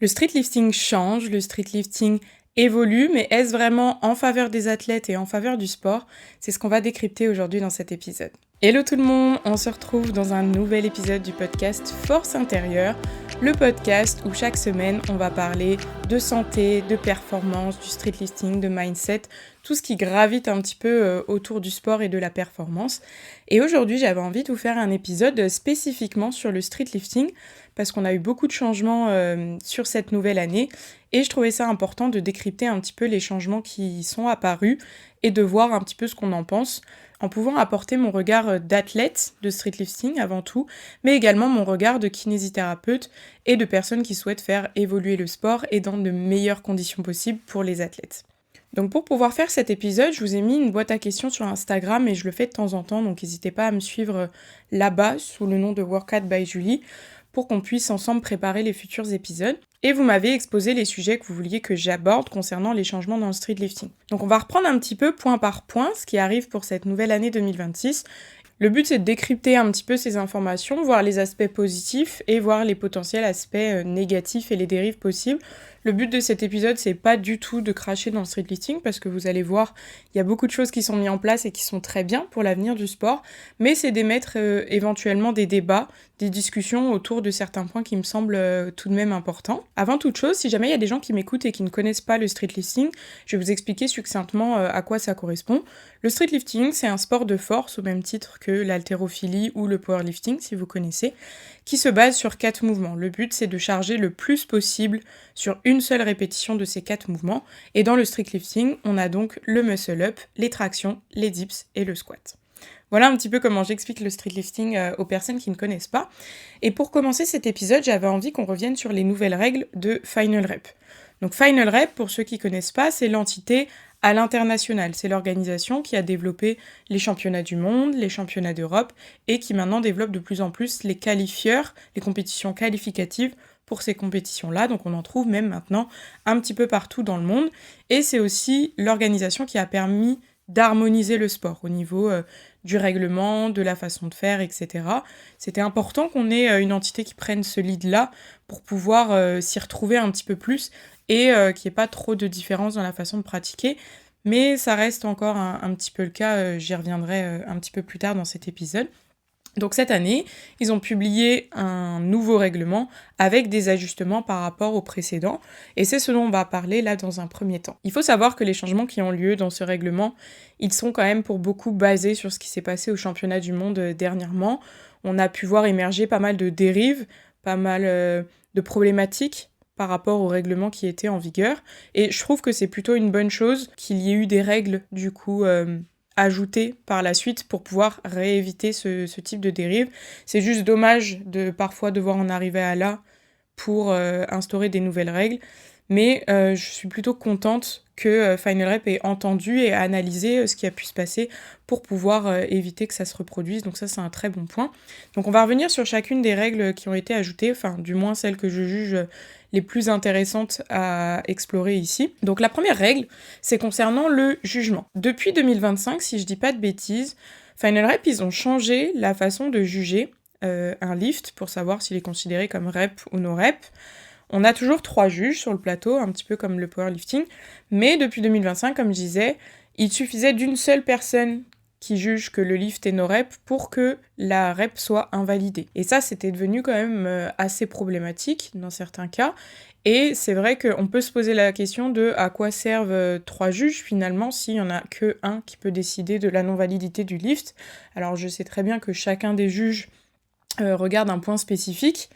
Le streetlifting change, le streetlifting évolue, mais est-ce vraiment en faveur des athlètes et en faveur du sport? C'est ce qu'on va décrypter aujourd'hui dans cet épisode. Hello tout le monde, on se retrouve dans un nouvel épisode du podcast Force Intérieure, le podcast où chaque semaine on va parler de santé, de performance, du streetlifting, de mindset, tout ce qui gravite un petit peu autour du sport et de la performance. Et aujourd'hui j'avais envie de vous faire un épisode spécifiquement sur le streetlifting parce qu'on a eu beaucoup de changements sur cette nouvelle année et je trouvais ça important de décrypter un petit peu les changements qui sont apparus et de voir un petit peu ce qu'on en pense, en pouvant apporter mon regard d'athlète de streetlifting avant tout, mais également mon regard de kinésithérapeute et de personnes qui souhaitent faire évoluer le sport et dans de meilleures conditions possibles pour les athlètes. Donc pour pouvoir faire cet épisode, je vous ai mis une boîte à questions sur Instagram et je le fais de temps en temps, donc n'hésitez pas à me suivre là-bas sous le nom de Workout by Julie pour qu'on puisse ensemble préparer les futurs épisodes. Et vous m'avez exposé les sujets que vous vouliez que j'aborde concernant les changements dans le streetlifting. Donc on va reprendre un petit peu point par point ce qui arrive pour cette nouvelle année 2026. Le but c'est de décrypter un petit peu ces informations, voir les aspects positifs et voir les potentiels aspects négatifs et les dérives possibles. Le but de cet épisode, c'est pas du tout de cracher dans le streetlifting parce que vous allez voir, il y a beaucoup de choses qui sont mises en place et qui sont très bien pour l'avenir du sport, mais c'est d'émettre éventuellement des débats, des discussions autour de certains points qui me semblent tout de même importants. Avant toute chose, si jamais il y a des gens qui m'écoutent et qui ne connaissent pas le streetlifting, je vais vous expliquer succinctement à quoi ça correspond. Le streetlifting, c'est un sport de force au même titre que l'haltérophilie ou le powerlifting, si vous connaissez, qui se base sur 4 mouvements. Le but, c'est de charger le plus possible sur une seule répétition de ces 4 mouvements. Et dans le streetlifting, on a donc le muscle-up, les tractions, les dips et le squat. Voilà un petit peu comment j'explique le streetlifting aux personnes qui ne connaissent pas. Et pour commencer cet épisode, j'avais envie qu'on revienne sur les nouvelles règles de Final Rep. Donc Final Rep, pour ceux qui ne connaissent pas, c'est l'entité à l'international. C'est l'organisation qui a développé les championnats du monde, les championnats d'Europe, et qui maintenant développe de plus en plus les qualifieurs, les compétitions qualificatives pour ces compétitions-là. Donc on en trouve même maintenant un petit peu partout dans le monde. Et c'est aussi l'organisation qui a permis d'harmoniser le sport au niveau du règlement, de la façon de faire, etc. C'était important qu'on ait une entité qui prenne ce lead-là pour pouvoir s'y retrouver un petit peu plus et qu'il n'y ait pas trop de différence dans la façon de pratiquer. Mais ça reste encore un petit peu le cas, j'y reviendrai un petit peu plus tard dans cet épisode. Donc cette année, ils ont publié un nouveau règlement avec des ajustements par rapport au précédent, et c'est ce dont on va parler là dans un premier temps. Il faut savoir que les changements qui ont lieu dans ce règlement, ils sont quand même pour beaucoup basés sur ce qui s'est passé au championnat du monde dernièrement. On a pu voir émerger pas mal de dérives, pas mal de problématiques par rapport au règlement qui était en vigueur, et je trouve que c'est plutôt une bonne chose qu'il y ait eu des règles du coup ajoutées par la suite pour pouvoir rééviter ce type de dérive. C'est juste dommage de parfois devoir en arriver à là pour instaurer des nouvelles règles, mais je suis plutôt contente que Final Rep ait entendu et analysé ce qui a pu se passer pour pouvoir éviter que ça se reproduise, donc ça c'est un très bon point. Donc on va revenir sur chacune des règles qui ont été ajoutées, enfin du moins celles que je juge les plus intéressantes à explorer ici. Donc la première règle, c'est concernant le jugement. Depuis 2025, si je dis pas de bêtises, Final Rep, ils ont changé la façon de juger un lift pour savoir s'il est considéré comme rep ou no rep. On a toujours 3 juges sur le plateau, un petit peu comme le powerlifting, mais depuis 2025, comme je disais, il suffisait d'une seule personne qui juge que le lift est no rep pour que la rep soit invalidée. Et ça, c'était devenu quand même assez problématique dans certains cas. Et c'est vrai qu'on peut se poser la question de à quoi servent 3 juges finalement s'il n'y en a que un qui peut décider de la non-validité du lift. Alors je sais très bien que chacun des juges regarde un point spécifique,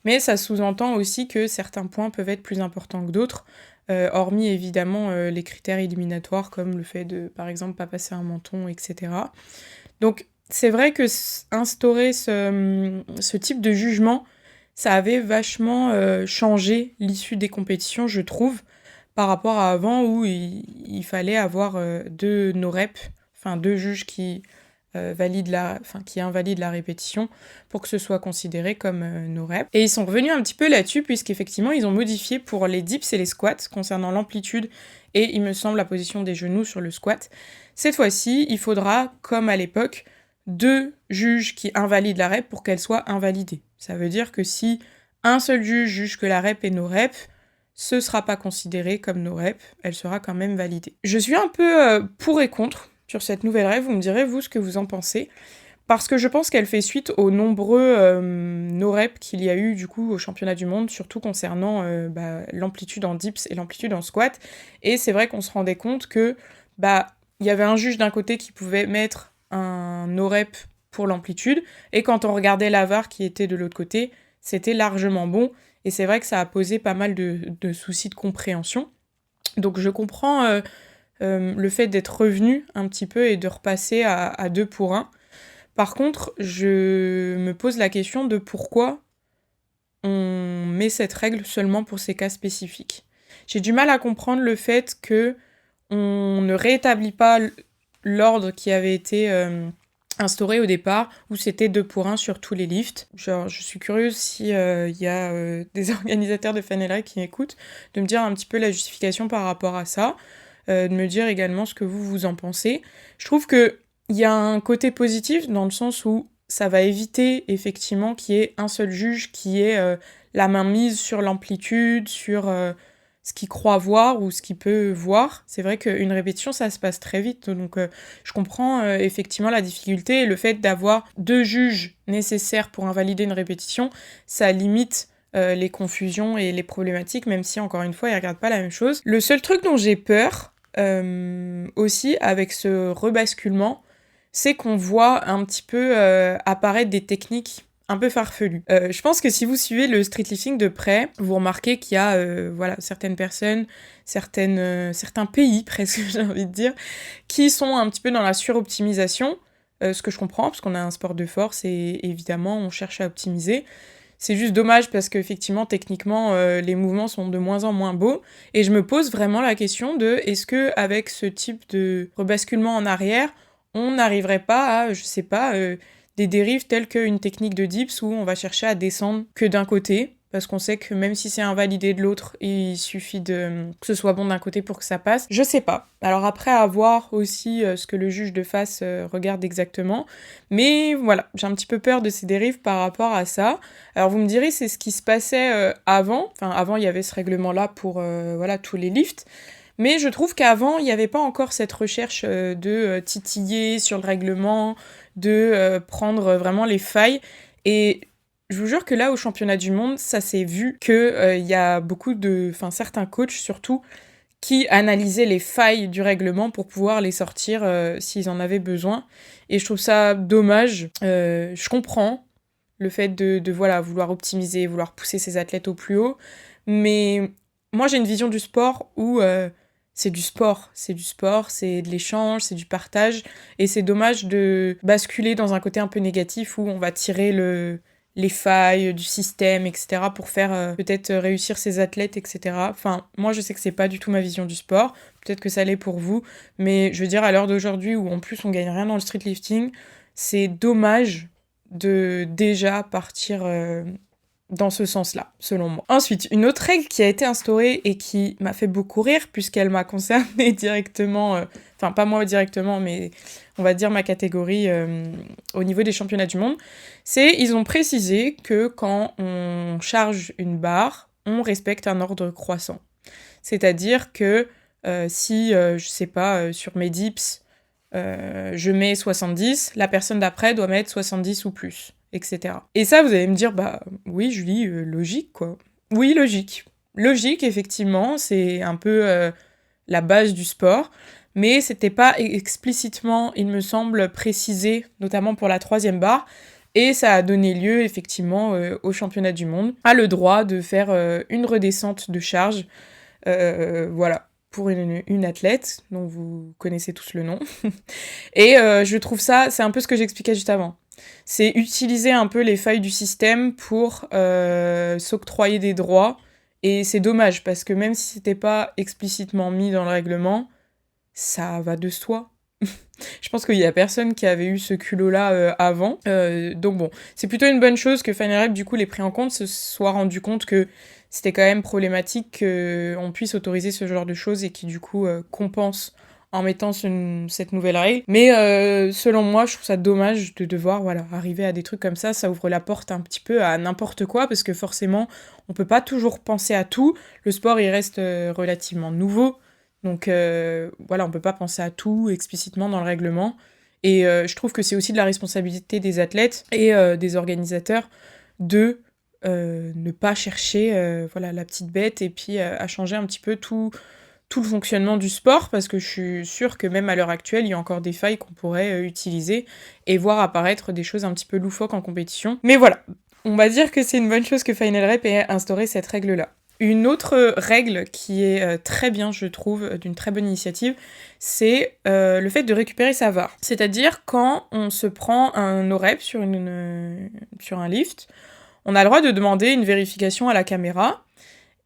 mais ça sous-entend aussi que certains points peuvent être plus importants que d'autres, hormis évidemment les critères éliminatoires comme le fait de, par exemple, pas passer un menton, etc. Donc c'est vrai que instaurer ce type de jugement, ça avait vachement changé l'issue des compétitions, je trouve, par rapport à avant où il fallait avoir 2 no-reps, enfin 2 juges qui invalide la répétition pour que ce soit considéré comme no rep. Et ils sont revenus un petit peu là-dessus puisqu'effectivement ils ont modifié pour les dips et les squats concernant l'amplitude et il me semble la position des genoux sur le squat. Cette fois-ci, il faudra, comme à l'époque, 2 juges qui invalident la rep pour qu'elle soit invalidée. Ça veut dire que si un seul juge juge que la rep est no rep, ce sera pas considéré comme no rep, elle sera quand même validée. Je suis un peu pour et contre sur cette nouvelle règle, vous me direz vous ce que vous en pensez, parce que je pense qu'elle fait suite aux nombreux no rep qu'il y a eu du coup au championnat du monde, surtout concernant l'amplitude en dips et l'amplitude en squat, et c'est vrai qu'on se rendait compte que il y avait un juge d'un côté qui pouvait mettre un no rep pour l'amplitude, et quand on regardait la VAR qui était de l'autre côté, c'était largement bon, et c'est vrai que ça a posé pas mal de soucis de compréhension. Donc je comprends le fait d'être revenu un petit peu et de repasser à 2 pour 1. Par contre, je me pose la question de pourquoi on met cette règle seulement pour ces cas spécifiques. J'ai du mal à comprendre le fait que on ne rétablit pas l'ordre qui avait été instauré au départ, où c'était 2 pour 1 sur tous les lifts. Genre, je suis curieuse s'il y a des organisateurs de Fanelrec qui m'écoutent, de me dire un petit peu la justification par rapport à ça, de me dire également ce que vous en pensez. Je trouve que il y a un côté positif dans le sens où ça va éviter effectivement qu'il y ait un seul juge qui ait la main mise sur l'amplitude, sur ce qu'il croit voir ou ce qu'il peut voir. C'est vrai qu'une répétition, ça se passe très vite. Donc je comprends effectivement la difficulté. Et le fait d'avoir 2 juges nécessaires pour invalider une répétition, ça limite les confusions et les problématiques, même si, encore une fois, ils ne regardent pas la même chose. Le seul truc dont j'ai peur aussi avec ce rebasculement, c'est qu'on voit un petit peu apparaître des techniques un peu farfelues. Je pense que si vous suivez le streetlifting de près, vous remarquez qu'il y a certaines personnes, certains pays presque, j'ai envie de dire, qui sont un petit peu dans la suroptimisation, ce que je comprends, parce qu'on a un sport de force et évidemment on cherche à optimiser. C'est juste dommage parce qu'effectivement, techniquement, les mouvements sont de moins en moins beaux. Et je me pose vraiment la question de est-ce que avec ce type de rebasculement en arrière, on n'arriverait pas à, je sais pas, des dérives telles qu'une technique de dips où on va chercher à descendre que d'un côté, parce qu'on sait que même si c'est invalidé de l'autre, il suffit que ce soit bon d'un côté pour que ça passe. Je sais pas. Alors après, à voir aussi ce que le juge de face regarde exactement. Mais voilà, j'ai un petit peu peur de ces dérives par rapport à ça. Alors vous me direz, c'est ce qui se passait avant. Enfin, avant, il y avait ce règlement-là pour tous les lifts. Mais je trouve qu'avant, il n'y avait pas encore cette recherche de titiller sur le règlement, de prendre vraiment les failles. Et je vous jure que là, au championnat du monde, ça s'est vu qu'il y a beaucoup certains coachs surtout, qui analysaient les failles du règlement pour pouvoir les sortir s'ils en avaient besoin. Et je trouve ça dommage. Je comprends le fait de vouloir optimiser, vouloir pousser ses athlètes au plus haut. Mais moi, j'ai une vision du sport où c'est du sport, c'est de l'échange, c'est du partage. Et c'est dommage de basculer dans un côté un peu négatif où on va tirer les failles du système, etc. pour faire peut-être réussir ses athlètes, etc. Enfin, moi, je sais que c'est pas du tout ma vision du sport. Peut-être que ça l'est pour vous. Mais je veux dire, à l'heure d'aujourd'hui, où en plus on gagne rien dans le streetlifting, c'est dommage de déjà partir dans ce sens-là, selon moi. Ensuite, une autre règle qui a été instaurée et qui m'a fait beaucoup rire, puisqu'elle m'a concernée directement, enfin pas moi directement, mais on va dire ma catégorie au niveau des championnats du monde, c'est ils ont précisé que quand on charge une barre, on respecte un ordre croissant. C'est-à-dire que si, je sais pas, sur mes dips, je mets 70, la personne d'après doit mettre 70 ou plus, etc. Et ça, vous allez me dire, bah oui, Julie, logique, quoi. Oui, logique. Logique, effectivement, c'est un peu la base du sport, mais c'était pas explicitement, il me semble, précisé, notamment pour la 3e barre, et ça a donné lieu, effectivement, au championnat du monde, à le droit de faire une redescente de charge, pour une athlète, dont vous connaissez tous le nom. Et je trouve ça, c'est un peu ce que j'expliquais juste avant. C'est utiliser un peu les failles du système pour s'octroyer des droits. Et c'est dommage, parce que même si c'était pas explicitement mis dans le règlement, ça va de soi. Je pense qu'il y a personne qui avait eu ce culot-là avant. Donc bon, c'est plutôt une bonne chose que Fanelrec, du coup, l'ait pris en compte, se soit rendu compte que c'était quand même problématique qu'on puisse autoriser ce genre de choses et qui, du coup, compense en mettant cette nouvelle règle. Mais selon moi, je trouve ça dommage de devoir arriver à des trucs comme ça. Ça ouvre la porte un petit peu à n'importe quoi, parce que forcément, on peut pas toujours penser à tout. Le sport, il reste relativement nouveau. Donc on peut pas penser à tout explicitement dans le règlement. Et je trouve que c'est aussi de la responsabilité des athlètes et des organisateurs de ne pas chercher la petite bête et puis à changer un petit peu tout le fonctionnement du sport, parce que je suis sûre que même à l'heure actuelle, il y a encore des failles qu'on pourrait utiliser et voir apparaître des choses un petit peu loufoques en compétition. Mais voilà, on va dire que c'est une bonne chose que Final Rep ait instauré cette règle-là. Une autre règle qui est très bien, je trouve, d'une très bonne initiative, c'est le fait de récupérer sa VAR. C'est-à-dire, quand on se prend un no-rep sur un lift, on a le droit de demander une vérification à la caméra.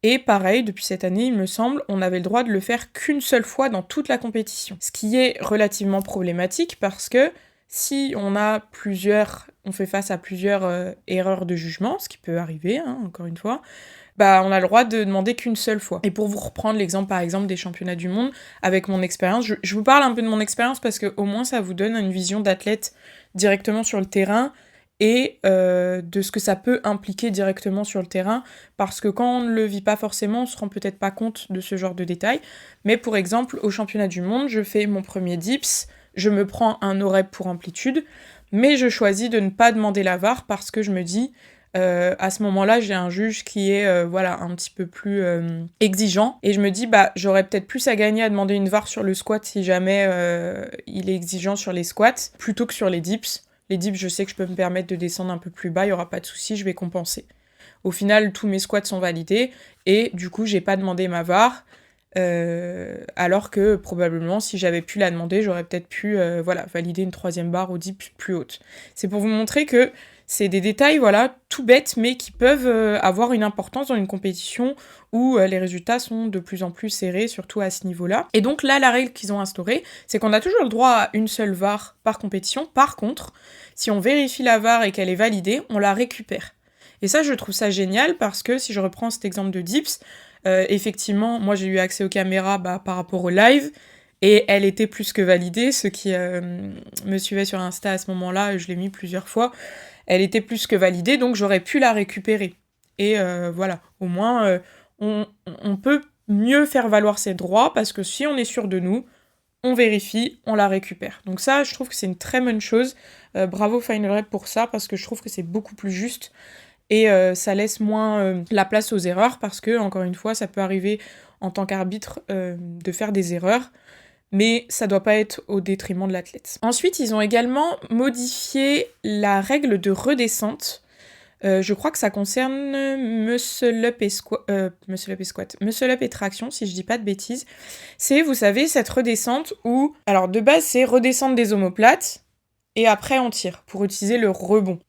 Et pareil, depuis cette année, il me semble, on avait le droit de le faire qu'une seule fois dans toute la compétition. Ce qui est relativement problématique, parce que si on fait face à plusieurs erreurs de jugement, ce qui peut arriver, encore une fois, on a le droit de demander qu'une seule fois. Et pour vous reprendre l'exemple, par exemple, des championnats du monde, avec mon expérience, je vous parle un peu de mon expérience parce que au moins ça vous donne une vision d'athlète directement sur le terrain et de ce que ça peut impliquer directement sur le terrain, parce que quand on ne le vit pas forcément, on se rend peut-être pas compte de ce genre de détails. Mais pour exemple, au championnat du monde, je fais mon premier dips, je me prends un no-rep pour amplitude, mais je choisis de ne pas demander la VAR parce que je me dis... à ce moment-là, j'ai un juge qui est un petit peu plus exigeant, et je me dis j'aurais peut-être plus à gagner à demander une VAR sur le squat si jamais il est exigeant sur les squats plutôt que sur les dips. Les dips, je sais que je peux me permettre de descendre un peu plus bas, il y aura pas de souci, je vais compenser. Au final, tous mes squats sont validés et du coup, j'ai pas demandé ma VAR. Alors que probablement, si j'avais pu la demander, j'aurais peut-être pu valider une 3e barre au dip plus haute. C'est pour vous montrer que c'est des détails tout bêtes, mais qui peuvent avoir une importance dans une compétition où les résultats sont de plus en plus serrés, surtout à ce niveau-là. Et donc là, la règle qu'ils ont instaurée, c'est qu'on a toujours le droit à une seule VAR par compétition. Par contre, si on vérifie la VAR et qu'elle est validée, on la récupère. Et ça, je trouve ça génial, parce que si je reprends cet exemple de dips, effectivement, moi j'ai eu accès aux caméras par rapport au live, et elle était plus que validée. Ceux qui me suivaient sur Insta à ce moment-là, je l'ai mis plusieurs fois, elle était plus que validée, donc j'aurais pu la récupérer. Et au moins, on peut mieux faire valoir ses droits, parce que si on est sûr de nous, on vérifie, on la récupère. Donc ça, je trouve que c'est une très bonne chose. Bravo Final Rep pour ça, parce que je trouve que c'est beaucoup plus juste. Et ça laisse moins la place aux erreurs, parce que, encore une fois, ça peut arriver en tant qu'arbitre de faire des erreurs, mais ça doit pas être au détriment de l'athlète. Ensuite, ils ont également modifié la règle de redescente. Je crois que ça concerne muscle up et squat, muscle up et traction, si je dis pas de bêtises. C'est, vous savez, cette redescente où, alors de base, c'est redescendre des omoplates, et après on tire, pour utiliser le rebond.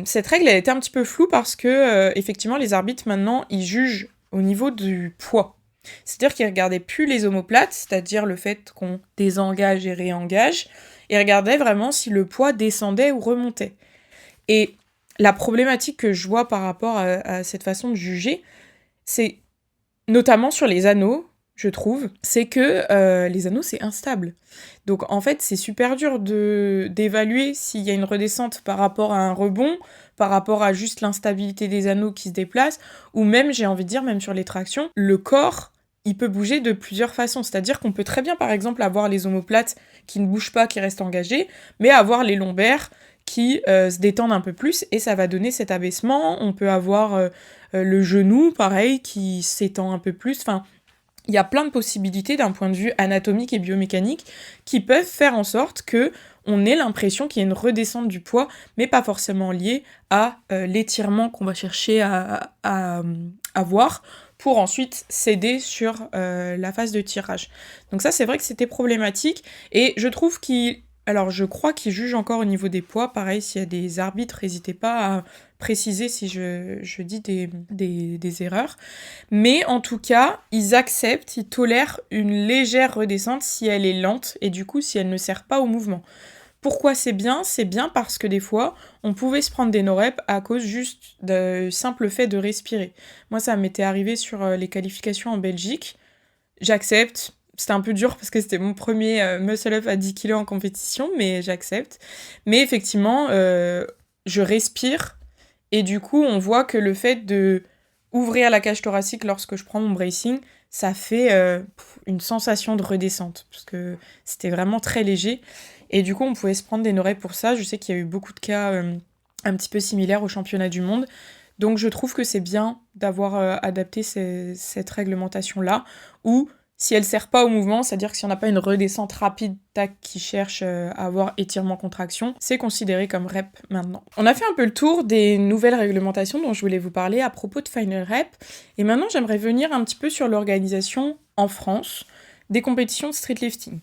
Cette règle, elle était un petit peu floue, parce que, effectivement, les arbitres, maintenant, ils jugent au niveau du poids. C'est-à-dire qu'ils regardaient plus les omoplates, c'est-à-dire le fait qu'on désengage et réengage, et regardaient vraiment si le poids descendait ou remontait. Et la problématique que je vois par rapport à cette façon de juger, c'est notamment sur les anneaux, je trouve, c'est que les anneaux, c'est instable. Donc en fait, c'est super dur d'évaluer s'il y a une redescente par rapport à un rebond, par rapport à juste l'instabilité des anneaux qui se déplacent, ou même, j'ai envie de dire, même sur les tractions, le corps, il peut bouger de plusieurs façons. C'est-à-dire qu'on peut très bien, par exemple, avoir les omoplates qui ne bougent pas, qui restent engagées, mais avoir les lombaires qui se détendent un peu plus, et ça va donner cet abaissement. On peut avoir le genou, pareil, qui s'étend un peu plus. Enfin, il y a plein de possibilités d'un point de vue anatomique et biomécanique qui peuvent faire en sorte que on ait l'impression qu'il y a une redescente du poids, mais pas forcément liée à l'étirement qu'on va chercher à avoir pour ensuite céder sur la phase de tirage. Donc ça, c'est vrai que c'était problématique, et je trouve je crois qu'ils jugent encore au niveau des poids. Pareil, s'il y a des arbitres, n'hésitez pas à préciser si je dis des erreurs. Mais en tout cas, ils acceptent, ils tolèrent une légère redescente si elle est lente, et du coup, si elle ne sert pas au mouvement. Pourquoi c'est bien ? C'est bien parce que des fois, on pouvait se prendre des no-reps à cause juste du simple fait de respirer. Moi, ça m'était arrivé sur les qualifications en Belgique. J'accepte, c'était un peu dur parce que c'était mon premier muscle up à 10 kilos en compétition, mais j'accepte. Mais effectivement, je respire et du coup, on voit que le fait de ouvrir la cage thoracique lorsque je prends mon bracing, ça fait une sensation de redescente parce que c'était vraiment très léger. Et du coup, on pouvait se prendre des no-reps pour ça. Je sais qu'il y a eu beaucoup de cas un petit peu similaires au championnat du monde. Donc je trouve que c'est bien d'avoir adapté cette réglementation-là, où si elle sert pas au mouvement, c'est-à-dire que si on n'a pas une redescente rapide, tac, qui cherche à avoir étirement-contraction, c'est considéré comme rep maintenant. On a fait un peu le tour des nouvelles réglementations dont je voulais vous parler à propos de Final Rep, et maintenant j'aimerais venir un petit peu sur l'organisation en France des compétitions de streetlifting.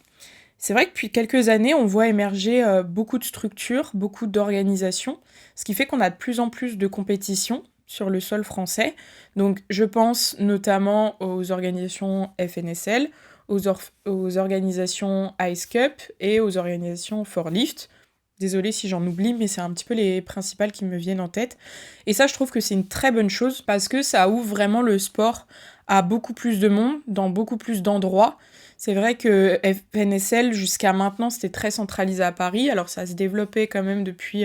C'est vrai que depuis quelques années, on voit émerger beaucoup de structures, beaucoup d'organisations, ce qui fait qu'on a de plus en plus de compétitions sur le sol français. Donc je pense notamment aux organisations FNSL, aux organisations Ice Cup et aux organisations For Lift. Désolée si j'en oublie, mais c'est un petit peu les principales qui me viennent en tête. Et ça, je trouve que c'est une très bonne chose parce que ça ouvre vraiment le sport à beaucoup plus de monde, dans beaucoup plus d'endroits. C'est vrai que FNSL, jusqu'à maintenant, c'était très centralisé à Paris. Alors ça se développait quand même depuis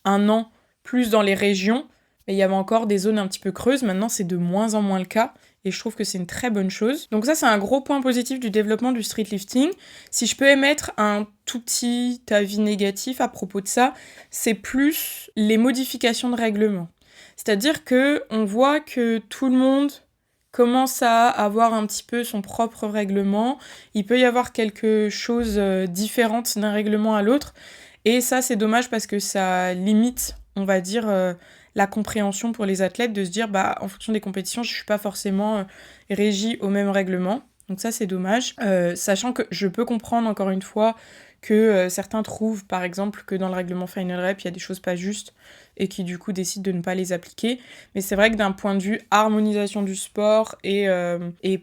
un an, plus dans les régions. Mais il y avait encore des zones un petit peu creuses. Maintenant, c'est de moins en moins le cas. Et je trouve que c'est une très bonne chose. Donc ça, c'est un gros point positif du développement du streetlifting. Si je peux émettre un tout petit avis négatif à propos de ça, c'est plus les modifications de règlement. C'est-à-dire que on voit que tout le monde commence à avoir un petit peu son propre règlement. Il peut y avoir quelque chose différente d'un règlement à l'autre. Et ça, c'est dommage parce que ça limite, on va dire, la compréhension pour les athlètes de se dire, bah, en fonction des compétitions, je suis pas forcément régie au même règlement. Donc ça, c'est dommage. Sachant que je peux comprendre, encore une fois, que certains trouvent, par exemple, que dans le règlement Final Rep, il y a des choses pas justes et qui, du coup, décident de ne pas les appliquer. Mais c'est vrai que d'un point de vue harmonisation du sport et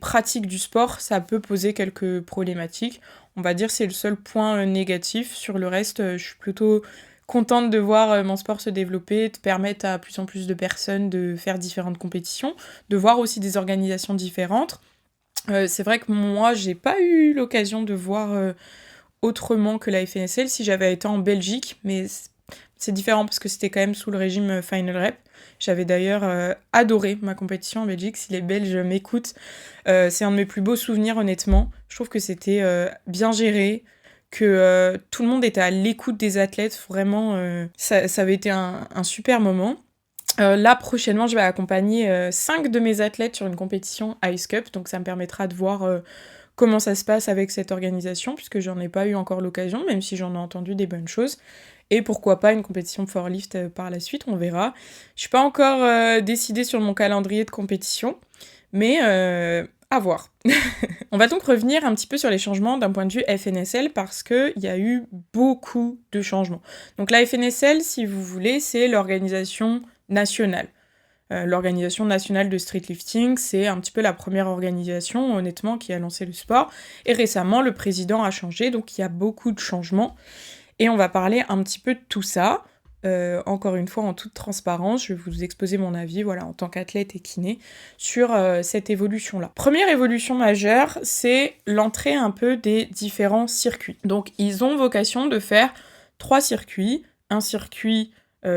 pratique du sport, ça peut poser quelques problématiques. On va dire que c'est le seul point négatif. Sur le reste, je suis plutôt contente de voir mon sport se développer, de permettre à plus en plus de personnes de faire différentes compétitions, de voir aussi des organisations différentes. C'est vrai que moi, j'ai pas eu l'occasion de voir autrement que la FNSL si j'avais été en Belgique, mais c'est différent parce que c'était quand même sous le régime Final Rep. J'avais d'ailleurs adoré ma compétition en Belgique. Si les Belges m'écoutent, c'est un de mes plus beaux souvenirs, honnêtement. Je trouve que c'était bien géré, que tout le monde était à l'écoute des athlètes. Vraiment, ça avait été un super moment. Là, prochainement, je vais accompagner 5 de mes athlètes sur une compétition Ice Cup, donc ça me permettra de voir comment ça se passe avec cette organisation, puisque j'en ai pas eu encore l'occasion, même si j'en ai entendu des bonnes choses. Et pourquoi pas une compétition for lift par la suite, on verra. Je suis pas encore décidée sur mon calendrier de compétition, mais à voir. On va donc revenir un petit peu sur les changements d'un point de vue FNSL parce qu'il y a eu beaucoup de changements. Donc la FNSL, si vous voulez, c'est l'organisation nationale. L'organisation nationale de streetlifting, c'est un petit peu la première organisation, honnêtement, qui a lancé le sport. Et récemment, le président a changé, donc il y a beaucoup de changements. Et on va parler un petit peu de tout ça. Encore une fois, en toute transparence, je vais vous exposer mon avis, voilà, en tant qu'athlète et kiné, sur cette évolution-là. Première évolution majeure, c'est l'entrée un peu des différents circuits. Donc, ils ont vocation de faire 3 circuits. Un circuit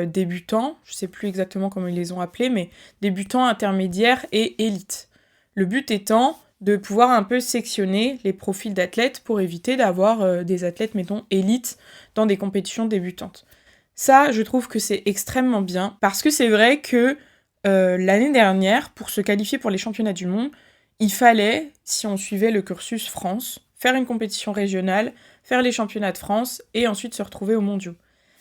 débutant, je sais plus exactement comment ils les ont appelés, mais débutant, intermédiaire et élite. Le but étant de pouvoir un peu sectionner les profils d'athlètes pour éviter d'avoir des athlètes, mettons, élites dans des compétitions débutantes. Ça, je trouve que c'est extrêmement bien, parce que c'est vrai que l'année dernière, pour se qualifier pour les championnats du monde, il fallait, si on suivait le cursus France, faire une compétition régionale, faire les championnats de France, et ensuite se retrouver aux mondiaux.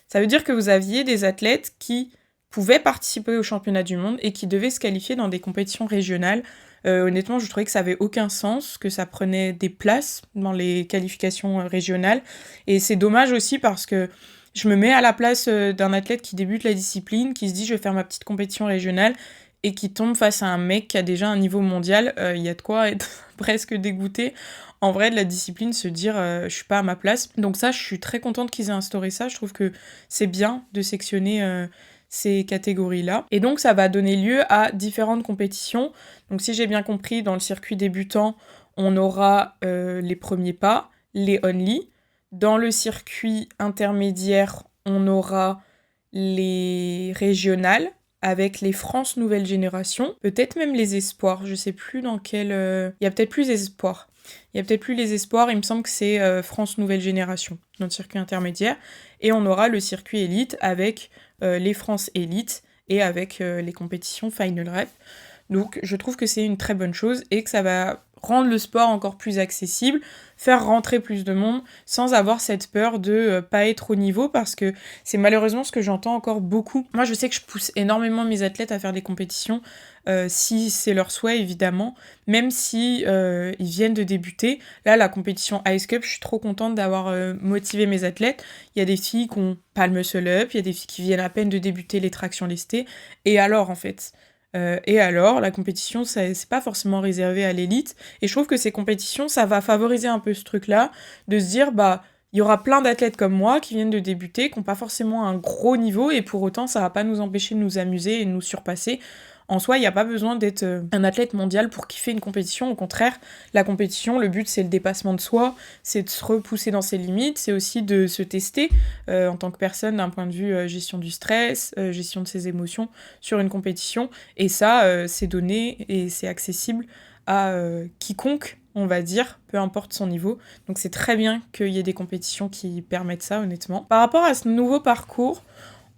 Ça veut dire que vous aviez des athlètes qui pouvaient participer aux championnats du monde et qui devaient se qualifier dans des compétitions régionales. Honnêtement, je trouvais que ça avait aucun sens, que ça prenait des places dans les qualifications régionales. Et c'est dommage aussi parce que je me mets à la place d'un athlète qui débute la discipline, qui se dit je vais faire ma petite compétition régionale et qui tombe face à un mec qui a déjà un niveau mondial. Il y a de quoi être presque dégoûté en vrai de la discipline, se dire je suis pas à ma place. Donc ça, je suis très contente qu'ils aient instauré ça. Je trouve que c'est bien de sectionner ces catégories-là. Et donc ça va donner lieu à différentes compétitions. Donc si j'ai bien compris, dans le circuit débutant, on aura les premiers pas, les only. Dans le circuit intermédiaire, on aura les régionales avec les France Nouvelle Génération, peut-être même les espoirs, je sais plus dans quel... Il y a peut-être plus les espoirs. Il me semble que c'est France Nouvelle Génération, dans le circuit intermédiaire. Et on aura le circuit élite avec les France Élite et avec les compétitions Final Rep. Donc je trouve que c'est une très bonne chose et que ça va rendre le sport encore plus accessible, faire rentrer plus de monde sans avoir cette peur de pas être au niveau, parce que c'est malheureusement ce que j'entends encore beaucoup. Moi je sais que je pousse énormément mes athlètes à faire des compétitions, si c'est leur souhait évidemment, même si ils viennent de débuter. Là la compétition Ice Cup, je suis trop contente d'avoir motivé mes athlètes. Il y a des filles qui ont pas le muscle up, il y a des filles qui viennent à peine de débuter les tractions lestées, et alors en fait la compétition, c'est pas forcément réservé à l'élite. Et je trouve que ces compétitions, ça va favoriser un peu ce truc-là, de se dire, bah, il y aura plein d'athlètes comme moi qui viennent de débuter, qui n'ont pas forcément un gros niveau, et pour autant, ça va pas nous empêcher de nous amuser et de nous surpasser. En soi, il n'y a pas besoin d'être un athlète mondial pour kiffer une compétition. Au contraire, la compétition, le but, c'est le dépassement de soi, c'est de se repousser dans ses limites, c'est aussi de se tester en tant que personne d'un point de vue gestion du stress, gestion de ses émotions sur une compétition. Et ça, c'est donné et c'est accessible à quiconque, on va dire, peu importe son niveau. Donc c'est très bien qu'il y ait des compétitions qui permettent ça, honnêtement. Par rapport à ce nouveau parcours,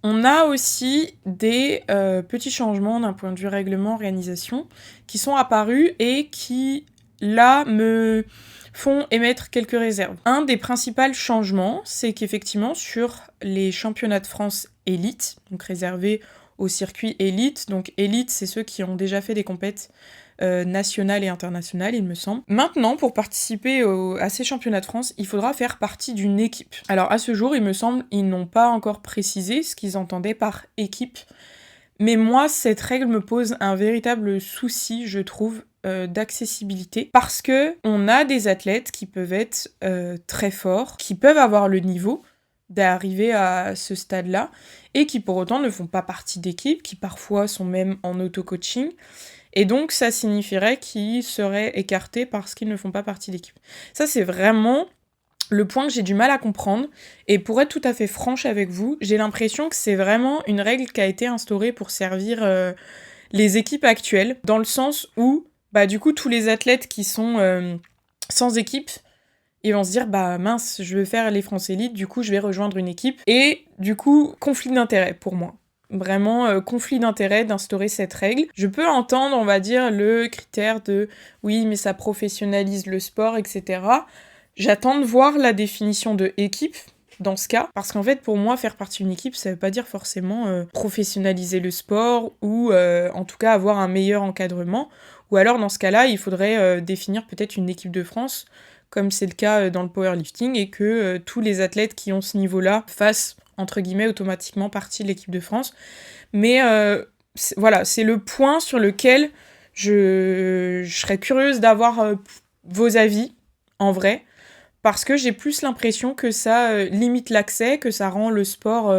on a aussi des petits changements d'un point de vue règlement, organisation, qui sont apparus et qui, là, me font émettre quelques réserves. Un des principaux changements, c'est qu'effectivement, sur les championnats de France élite, donc réservés au circuit élite, donc élite, c'est ceux qui ont déjà fait des compètes nationales et internationales, il me semble. Maintenant, pour participer à ces championnats de France, il faudra faire partie d'une équipe. Alors à ce jour, il me semble, ils n'ont pas encore précisé ce qu'ils entendaient par équipe, mais moi, cette règle me pose un véritable souci, je trouve, d'accessibilité, parce que on a des athlètes qui peuvent être très forts, qui peuvent avoir le niveau d'arriver à ce stade-là, et qui pour autant ne font pas partie d'équipe, qui parfois sont même en auto-coaching, et donc ça signifierait qu'ils seraient écartés parce qu'ils ne font pas partie d'équipe. Ça, c'est vraiment le point que j'ai du mal à comprendre, et pour être tout à fait franche avec vous, j'ai l'impression que c'est vraiment une règle qui a été instaurée pour servir les équipes actuelles, dans le sens où, bah du coup, tous les athlètes qui sont sans équipe, ils vont se dire, bah mince, je veux faire les France Élites, du coup je vais rejoindre une équipe, et du coup, conflit d'intérêt pour moi. Vraiment conflit d'intérêt d'instaurer cette règle. Je peux entendre, on va dire, le critère de oui, mais ça professionnalise le sport, etc. J'attends de voir la définition de équipe dans ce cas, parce qu'en fait, pour moi, faire partie d'une équipe, ça veut pas dire forcément professionnaliser le sport ou en tout cas avoir un meilleur encadrement. Ou alors, dans ce cas-là, il faudrait définir peut-être une équipe de France, comme c'est le cas dans le powerlifting, et que tous les athlètes qui ont ce niveau-là fassent entre guillemets, automatiquement partie de l'équipe de France. Mais voilà, c'est le point sur lequel je serais curieuse d'avoir vos avis, en vrai, parce que j'ai plus l'impression que ça limite l'accès, que ça rend le sport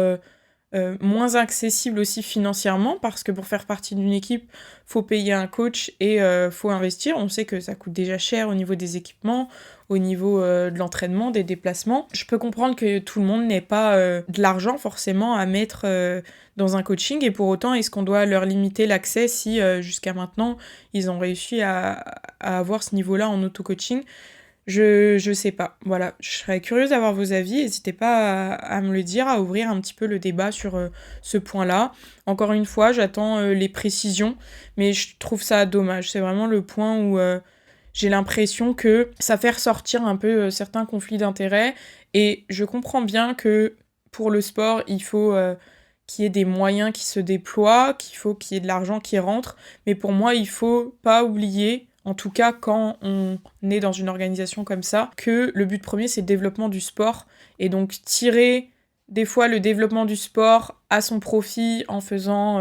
moins accessible aussi financièrement, parce que pour faire partie d'une équipe, faut payer un coach et faut investir. On sait que ça coûte déjà cher au niveau des équipements, au niveau de l'entraînement, des déplacements. Je peux comprendre que tout le monde n'ait pas de l'argent forcément à mettre dans un coaching, et pour autant, est-ce qu'on doit leur limiter l'accès si jusqu'à maintenant, ils ont réussi à avoir ce niveau-là en auto-coaching ? Je sais pas, voilà, je serais curieuse d'avoir vos avis, n'hésitez pas à me le dire, à ouvrir un petit peu le débat sur ce point-là. Encore une fois, j'attends les précisions, mais je trouve ça dommage, c'est vraiment le point où j'ai l'impression que ça fait ressortir un peu certains conflits d'intérêts, et je comprends bien que pour le sport, il faut qu'il y ait des moyens qui se déploient, qu'il faut qu'il y ait de l'argent qui rentre, mais pour moi, il faut pas oublier, en tout cas quand on est dans une organisation comme ça, que le but premier c'est le développement du sport, et donc tirer des fois le développement du sport à son profit en faisant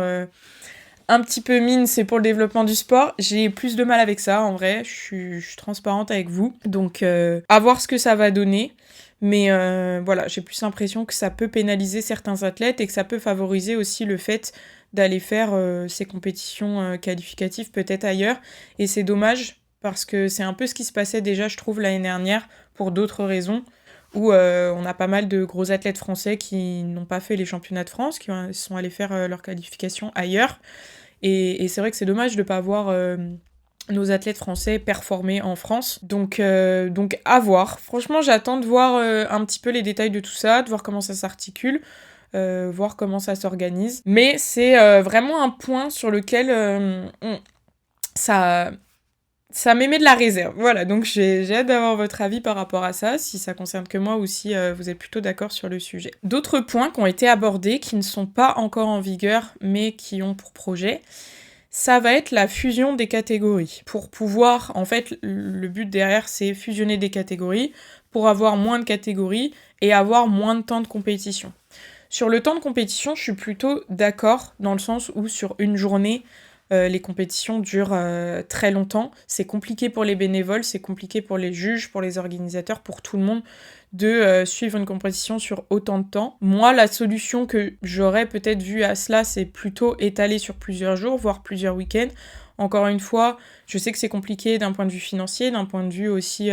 un petit peu mine, c'est pour le développement du sport, j'ai plus de mal avec ça en vrai, je suis transparente avec vous, donc à voir ce que ça va donner. Mais voilà, j'ai plus l'impression que ça peut pénaliser certains athlètes et que ça peut favoriser aussi le fait d'aller faire ces compétitions qualificatives peut-être ailleurs. Et c'est dommage parce que c'est un peu ce qui se passait déjà, je trouve, l'année dernière, pour d'autres raisons, où on a pas mal de gros athlètes français qui n'ont pas fait les championnats de France, qui sont allés faire leur qualification ailleurs. Et c'est vrai que c'est dommage de ne pas voir nos athlètes français performer en France. Donc à voir. Franchement, j'attends de voir un petit peu les détails de tout ça, de voir comment ça s'articule, voir comment ça s'organise. Mais c'est vraiment un point sur lequel ça m'émet de la réserve. Voilà, donc j'ai hâte d'avoir votre avis par rapport à ça, si ça concerne que moi ou si vous êtes plutôt d'accord sur le sujet. D'autres points qui ont été abordés, qui ne sont pas encore en vigueur, mais qui ont pour projet, ça va être la fusion des catégories. Pour pouvoir, en fait, le but derrière, c'est fusionner des catégories pour avoir moins de catégories et avoir moins de temps de compétition. Sur le temps de compétition, je suis plutôt d'accord, dans le sens où sur une journée, les compétitions durent très longtemps. C'est compliqué pour les bénévoles, c'est compliqué pour les juges, pour les organisateurs, pour tout le monde de suivre une compétition sur autant de temps. Moi, la solution que j'aurais peut-être vue à cela, c'est plutôt étaler sur plusieurs jours, voire plusieurs week-ends. Encore une fois, je sais que c'est compliqué d'un point de vue financier, d'un point de vue aussi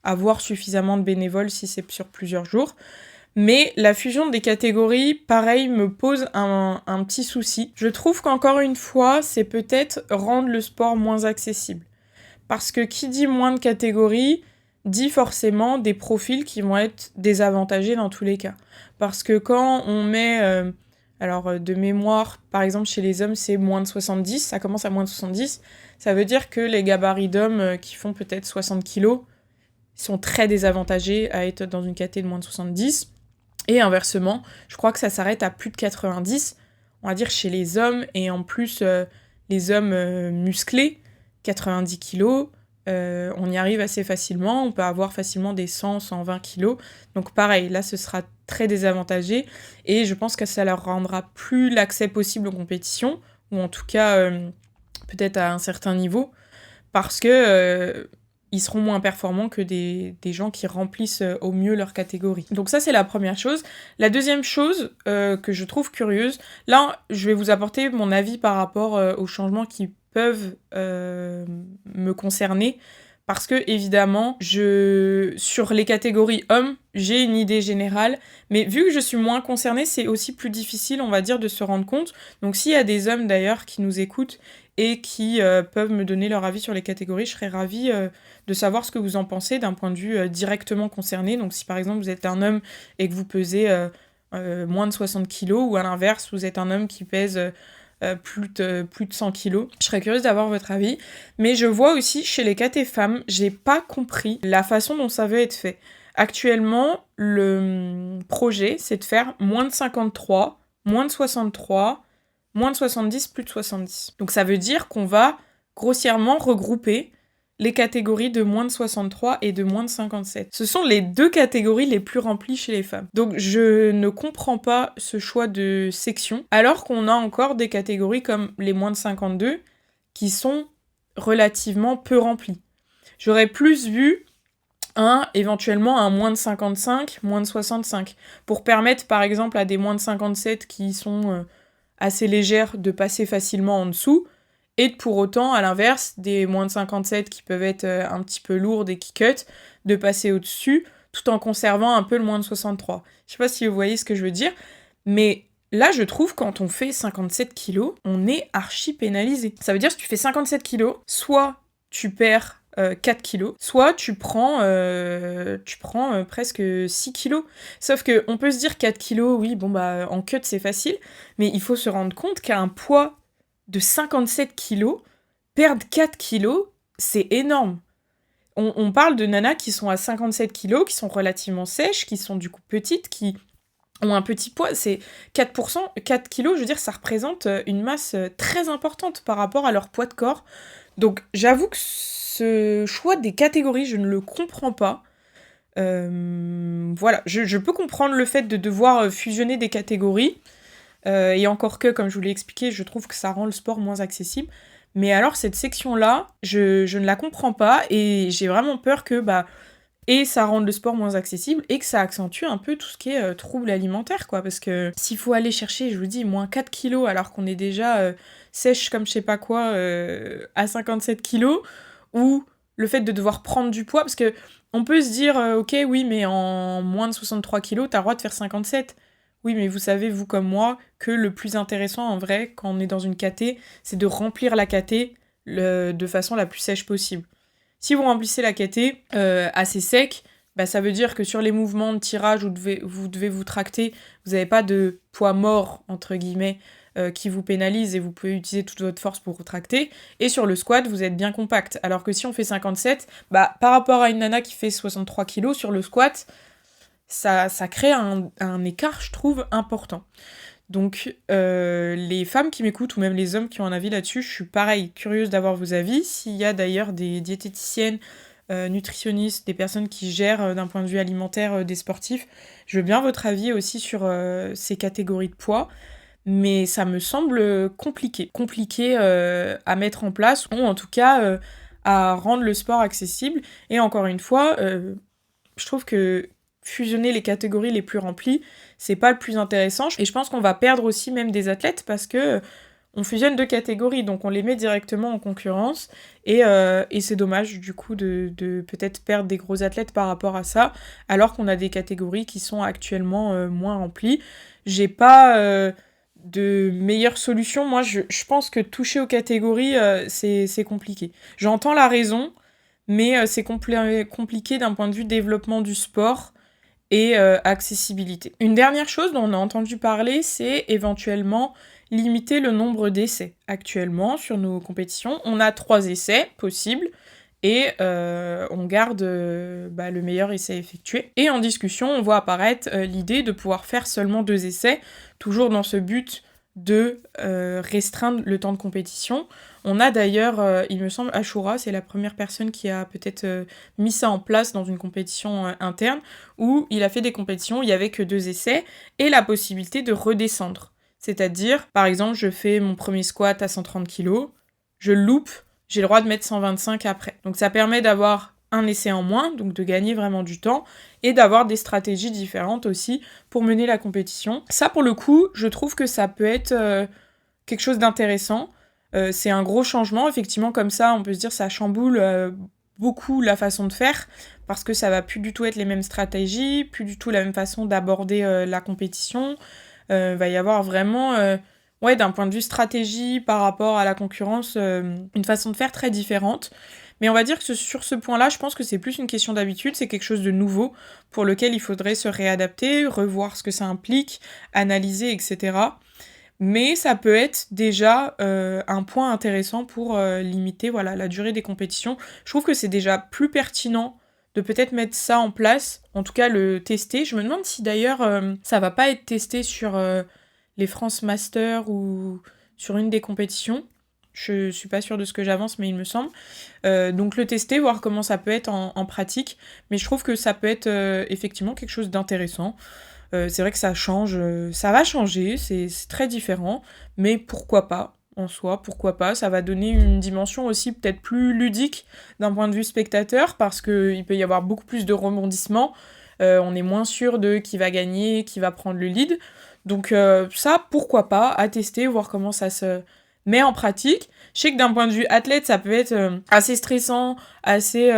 avoir suffisamment de bénévoles si c'est sur plusieurs jours. Mais la fusion des catégories, pareil, me pose un petit souci. Je trouve qu'encore une fois, c'est peut-être rendre le sport moins accessible. Parce que qui dit moins de catégories, dit forcément des profils qui vont être désavantagés dans tous les cas. Parce que quand on met, de mémoire, par exemple chez les hommes, c'est moins de 70, ça commence à moins de 70, ça veut dire que les gabarits d'hommes qui font peut-être 60 kilos sont très désavantagés à être dans une caté de moins de 70. Et inversement, je crois que ça s'arrête à plus de 90, on va dire chez les hommes, et en plus, les hommes musclés, 90 kilos, on y arrive assez facilement, on peut avoir facilement des 100, 120 kilos, donc pareil, là ce sera très désavantagé, et je pense que ça leur rendra plus l'accès possible aux compétitions, ou en tout cas, peut-être à un certain niveau, parce que ils seront moins performants que des gens qui remplissent au mieux leur catégorie. Donc ça, c'est la première chose. La deuxième chose que je trouve curieuse, là, je vais vous apporter mon avis par rapport aux changements qui peuvent me concerner, parce que, évidemment, sur les catégories hommes, j'ai une idée générale, mais vu que je suis moins concernée, c'est aussi plus difficile, on va dire, de se rendre compte. Donc s'il y a des hommes, d'ailleurs, qui nous écoutent et qui peuvent me donner leur avis sur les catégories, je serais ravie de savoir ce que vous en pensez d'un point de vue directement concerné. Donc si par exemple vous êtes un homme et que vous pesez moins de 60 kilos, ou à l'inverse, vous êtes un homme qui pèse plus de 100 kilos, je serais curieuse d'avoir votre avis. Mais je vois aussi chez les catés femmes, j'ai pas compris la façon dont ça veut être fait. Actuellement, le projet, c'est de faire moins de 53, moins de 63, moins de 70, plus de 70. Donc ça veut dire qu'on va grossièrement regrouper les catégories de moins de 63 et de moins de 57. Ce sont les deux catégories les plus remplies chez les femmes. Donc je ne comprends pas ce choix de section, alors qu'on a encore des catégories comme les moins de 52 qui sont relativement peu remplies. J'aurais plus vu éventuellement un moins de 55, moins de 65, pour permettre par exemple à des moins de 57 qui sont assez légères de passer facilement en dessous, et pour autant, à l'inverse, des moins de 57 qui peuvent être un petit peu lourdes et qui cut, de passer au-dessus, tout en conservant un peu le moins de 63. Je sais pas si vous voyez ce que je veux dire, mais là, je trouve, quand on fait 57 kilos, on est archi pénalisé. Ça veut dire que si tu fais 57 kilos, soit tu perds 4 kilos, soit tu prends presque 6 kilos. Sauf qu'on peut se dire 4 kilos, oui, bon bah en cut c'est facile, mais il faut se rendre compte qu'à un poids de 57 kilos, perdre 4 kilos, c'est énorme. On parle de nanas qui sont à 57 kilos, qui sont relativement sèches, qui sont du coup petites, qui ont un petit poids. C'est 4%, 4 kilos, je veux dire, ça représente une masse très importante par rapport à leur poids de corps. Donc j'avoue que ce choix des catégories, je ne le comprends pas. Voilà, je peux comprendre le fait de devoir fusionner des catégories, et encore que, comme je vous l'ai expliqué, je trouve que ça rend le sport moins accessible. Mais alors, cette section-là, je ne la comprends pas, et j'ai vraiment peur que et ça rende le sport moins accessible, et que ça accentue un peu tout ce qui est troubles alimentaires, quoi. Parce que s'il faut aller chercher, je vous dis, moins 4 kilos, alors qu'on est déjà sèche comme je sais pas quoi, à 57 kilos, ou le fait de devoir prendre du poids, parce que on peut se dire, ok, oui, mais en moins de 63 kilos, t'as le droit de faire 57. Oui, mais vous savez, vous comme moi, que le plus intéressant en vrai, quand on est dans une KT, c'est de remplir la KT de façon la plus sèche possible. Si vous remplissez la KT assez sec, bah, ça veut dire que sur les mouvements de tirage où vous devez vous tracter, vous n'avez pas de poids mort, entre guillemets, qui vous pénalise et vous pouvez utiliser toute votre force pour vous tracter. Et sur le squat, vous êtes bien compact. Alors que si on fait 57, bah, par rapport à une nana qui fait 63 kg, sur le squat, ça crée un écart, je trouve, important. Donc, les femmes qui m'écoutent, ou même les hommes qui ont un avis là-dessus, je suis pareil, curieuse d'avoir vos avis. S'il y a d'ailleurs des diététiciennes, nutritionnistes, des personnes qui gèrent d'un point de vue alimentaire des sportifs, je veux bien votre avis aussi sur ces catégories de poids. Mais ça me semble compliqué à mettre en place, ou en tout cas à rendre le sport accessible. Et encore une fois, je trouve que fusionner les catégories les plus remplies, c'est pas le plus intéressant. Et je pense qu'on va perdre aussi même des athlètes parce que on fusionne 2 catégories, donc on les met directement en concurrence. Et c'est dommage du coup de peut-être perdre des gros athlètes par rapport à ça, alors qu'on a des catégories qui sont actuellement moins remplies. J'ai pas de meilleures solutions. Moi, je pense que toucher aux catégories, c'est compliqué. J'entends la raison, mais c'est compliqué d'un point de vue développement du sport et accessibilité. Une dernière chose dont on a entendu parler, c'est éventuellement limiter le nombre d'essais. Actuellement, sur nos compétitions, on a 3 essais possibles, et on garde le meilleur essai effectué. Et en discussion, on voit apparaître l'idée de pouvoir faire seulement 2 essais, toujours dans ce but de restreindre le temps de compétition. On a d'ailleurs, il me semble, Ashura, c'est la première personne qui a peut-être mis ça en place dans une compétition interne, où il a fait des compétitions où il n'y avait que 2 essais, et la possibilité de redescendre. C'est-à-dire, par exemple, je fais mon premier squat à 130 kg, je loupe, j'ai le droit de mettre 125 après. Donc ça permet d'avoir un essai en moins, donc de gagner vraiment du temps, et d'avoir des stratégies différentes aussi pour mener la compétition. Ça, pour le coup, je trouve que ça peut être quelque chose d'intéressant. C'est un gros changement, effectivement, comme ça, on peut se dire ça chamboule beaucoup la façon de faire, parce que ça va plus du tout être les mêmes stratégies, plus du tout la même façon d'aborder la compétition. Va y avoir vraiment... d'un point de vue stratégie par rapport à la concurrence, une façon de faire très différente. Mais on va dire que sur ce point-là, je pense que c'est plus une question d'habitude, c'est quelque chose de nouveau pour lequel il faudrait se réadapter, revoir ce que ça implique, analyser, etc. Mais ça peut être déjà un point intéressant pour limiter la durée des compétitions. Je trouve que c'est déjà plus pertinent de peut-être mettre ça en place, en tout cas le tester. Je me demande si d'ailleurs ça va pas être testé sur les France Masters ou sur une des compétitions. Je suis pas sûre de ce que j'avance, mais il me semble. Donc le tester, voir comment ça peut être en pratique. Mais je trouve que ça peut être effectivement quelque chose d'intéressant. C'est vrai que ça change, ça va changer, c'est très différent. Mais pourquoi pas, en soi, pourquoi pas. Ça va donner une dimension aussi peut-être plus ludique d'un point de vue spectateur, parce qu'il peut y avoir beaucoup plus de rebondissements. On est moins sûr de qui va gagner, qui va prendre le lead. Donc ça, pourquoi pas, à tester, voir comment ça se met en pratique. Je sais que d'un point de vue athlète, ça peut être assez stressant, assez...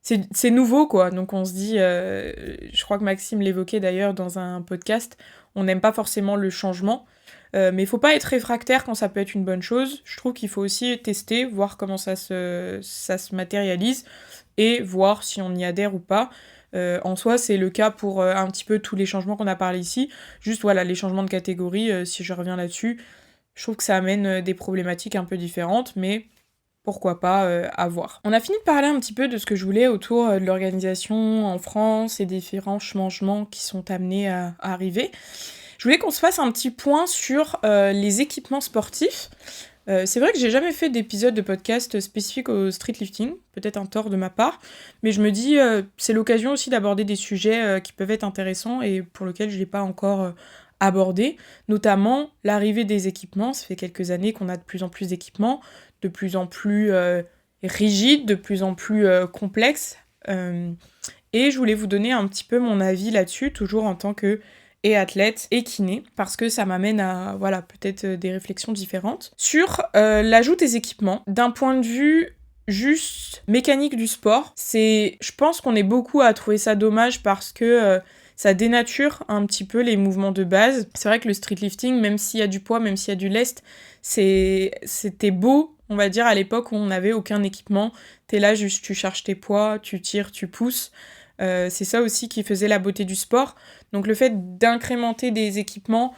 c'est nouveau, quoi. Donc on se dit... je crois que Maxime l'évoquait d'ailleurs dans un podcast, on n'aime pas forcément le changement. Mais il faut pas être réfractaire quand ça peut être une bonne chose. Je trouve qu'il faut aussi tester, voir comment ça se matérialise, et voir si on y adhère ou pas. En soi, c'est le cas pour un petit peu tous les changements qu'on a parlé ici. Juste, les changements de catégorie, si je reviens là-dessus, je trouve que ça amène des problématiques un peu différentes, mais pourquoi pas à voir. On a fini de parler un petit peu de ce que je voulais autour de l'organisation en France et des différents changements qui sont amenés à arriver. Je voulais qu'on se fasse un petit point sur les équipements sportifs. C'est vrai que j'ai jamais fait d'épisode de podcast spécifique au streetlifting, peut-être un tort de ma part, mais je me dis c'est l'occasion aussi d'aborder des sujets qui peuvent être intéressants et pour lesquels je l'ai pas encore abordé, notamment l'arrivée des équipements. Ça fait quelques années qu'on a de plus en plus d'équipements, de plus en plus rigides, de plus en plus complexes, et je voulais vous donner un petit peu mon avis là-dessus, toujours en tant que athlète et kiné, parce que ça m'amène à peut-être des réflexions différentes sur l'ajout des équipements d'un point de vue juste mécanique du sport. Je pense qu'on est beaucoup à trouver ça dommage parce que ça dénature un petit peu les mouvements de base. C'est vrai que le streetlifting, même s'il y a du poids, même s'il y a du lest, c'était beau, on va dire, à l'époque où on n'avait aucun équipement. T'es là, juste tu charges tes poids, tu tires, tu pousses. C'est ça aussi qui faisait la beauté du sport. Donc le fait d'incrémenter des équipements,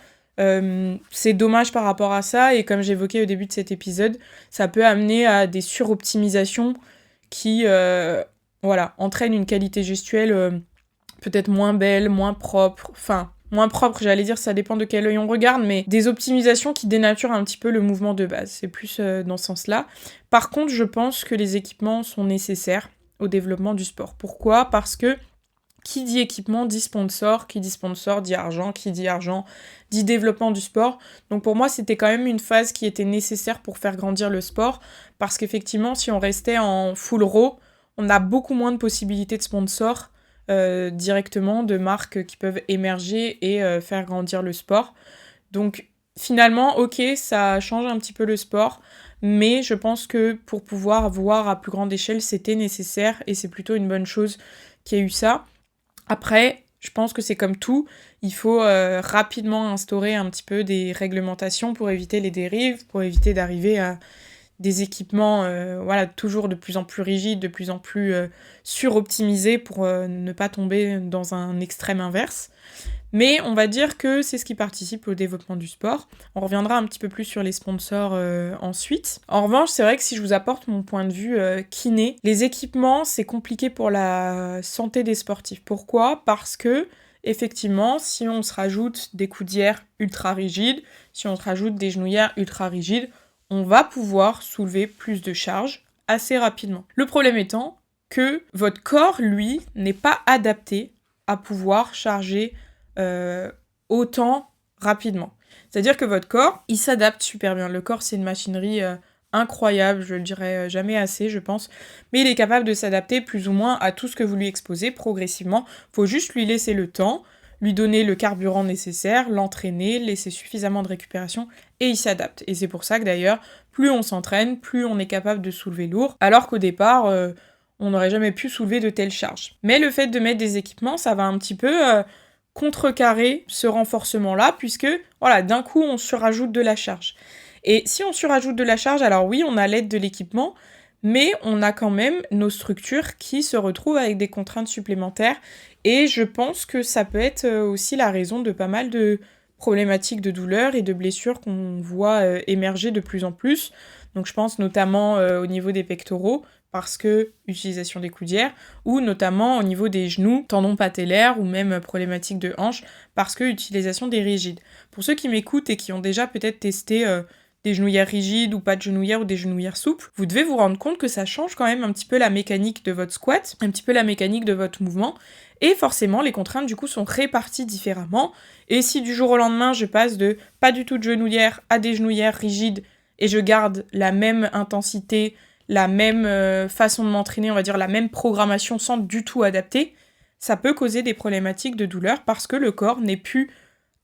c'est dommage par rapport à ça. Et comme j'évoquais au début de cet épisode, ça peut amener à des suroptimisations qui entraînent une qualité gestuelle peut-être moins belle, moins propre, j'allais dire, ça dépend de quel œil on regarde, mais des optimisations qui dénaturent un petit peu le mouvement de base. C'est plus dans ce sens-là. Par contre, je pense que les équipements sont nécessaires au développement du sport. Pourquoi ? Parce que qui dit équipement dit sponsor, qui dit sponsor dit argent dit développement du sport. Donc pour moi, c'était quand même une phase qui était nécessaire pour faire grandir le sport, parce qu'effectivement, si on restait en full raw, on a beaucoup moins de possibilités de sponsors directement, de marques qui peuvent émerger et faire grandir le sport. Donc finalement, ok, ça change un petit peu le sport, mais je pense que pour pouvoir voir à plus grande échelle, c'était nécessaire et c'est plutôt une bonne chose qu'il y ait eu ça. Après, je pense que c'est comme tout, il faut rapidement instaurer un petit peu des réglementations pour éviter les dérives, pour éviter d'arriver à des équipements toujours de plus en plus rigides, de plus en plus suroptimisés pour ne pas tomber dans un extrême inverse. Mais on va dire que c'est ce qui participe au développement du sport. On reviendra un petit peu plus sur les sponsors ensuite. En revanche, c'est vrai que si je vous apporte mon point de vue kiné, les équipements, c'est compliqué pour la santé des sportifs. Pourquoi ? Parce que, effectivement, si on se rajoute des coudières ultra rigides, si on se rajoute des genouillères ultra rigides, on va pouvoir soulever plus de charges assez rapidement. Le problème étant que votre corps, lui, n'est pas adapté à pouvoir charger autant rapidement. C'est-à-dire que votre corps, il s'adapte super bien. Le corps, c'est une machinerie incroyable, je le dirai jamais assez, je pense. Mais il est capable de s'adapter plus ou moins à tout ce que vous lui exposez progressivement. Faut juste lui laisser le temps, lui donner le carburant nécessaire, l'entraîner, laisser suffisamment de récupération, et il s'adapte. Et c'est pour ça que d'ailleurs, plus on s'entraîne, plus on est capable de soulever lourd, alors qu'au départ, on n'aurait jamais pu soulever de telles charges. Mais le fait de mettre des équipements, ça va un petit peu contrecarrer ce renforcement-là, puisque, voilà, d'un coup, on surajoute de la charge. Et si on surajoute de la charge, alors oui, on a l'aide de l'équipement, mais on a quand même nos structures qui se retrouvent avec des contraintes supplémentaires, et je pense que ça peut être aussi la raison de pas mal de problématiques de douleur et de blessures qu'on voit émerger de plus en plus. Donc je pense notamment au niveau des pectoraux, parce que utilisation des coudières, ou notamment au niveau des genoux, tendons patellaires, ou même problématiques de hanche, parce que utilisation des rigides. Pour ceux qui m'écoutent et qui ont déjà peut-être testé des genouillères rigides ou pas de genouillères ou des genouillères souples, vous devez vous rendre compte que ça change quand même un petit peu la mécanique de votre squat, un petit peu la mécanique de votre mouvement, et forcément les contraintes du coup sont réparties différemment, et si du jour au lendemain je passe de pas du tout de genouillères à des genouillères rigides, et je garde la même intensité, la même façon de m'entraîner, on va dire la même programmation sans du tout adapter, ça peut causer des problématiques de douleur parce que le corps n'est plus